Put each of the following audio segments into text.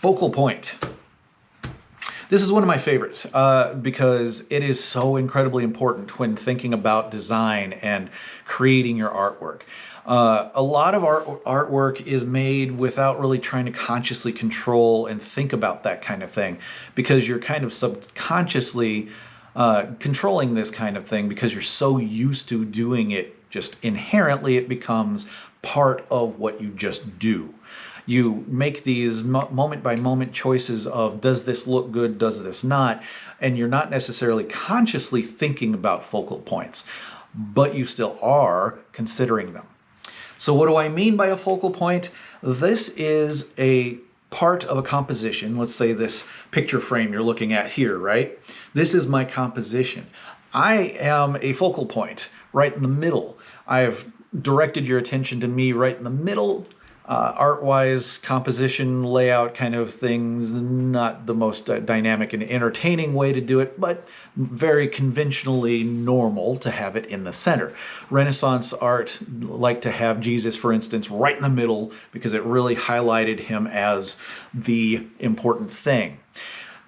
Focal point. This is one of my favorites because it is so incredibly important when thinking about design and creating your artwork. A lot of artwork is made without really trying to consciously control and think about that kind of thing, because you're kind of subconsciously controlling this kind of thing because you're so used to doing it. Just inherently it becomes part of what you just do. You make these moment by moment choices of, does this look good, does this not, and you're not necessarily consciously thinking about focal points, but you still are considering them. So what do I mean by a focal point? This is a part of a composition. Let's say this picture frame you're looking at here, right? This is my composition. I am a focal point right in the middle. I've directed your attention to me right in the middle. Art-wise, composition, layout kind of things, not the most dynamic and entertaining way to do it, but very conventionally normal to have it in the center. Renaissance art liked to have Jesus, for instance, right in the middle because it really highlighted him as the important thing.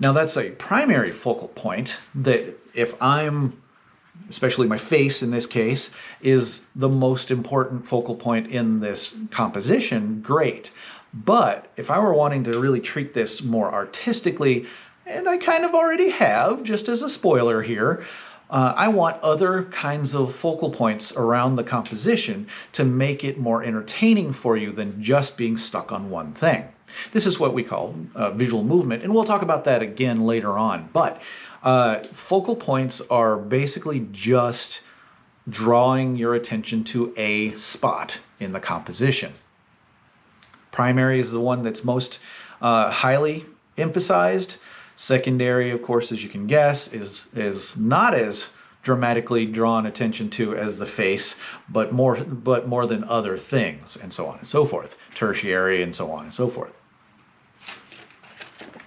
Now that's a primary focal point that if I'm, especially my face in this case, is the most important focal point in this composition, great. But if I were wanting to really treat this more artistically, and I kind of already have, just as a spoiler here, I want other kinds of focal points around the composition to make it more entertaining for you than just being stuck on one thing. This is what we call visual movement, and we'll talk about that again later on. But focal points are basically just drawing your attention to a spot in the composition. Primary is the one that's most highly emphasized. Secondary, of course, as you can guess, is not as dramatically drawn attention to as the face, but more than other things, and so on and so forth. Tertiary, and so on and so forth.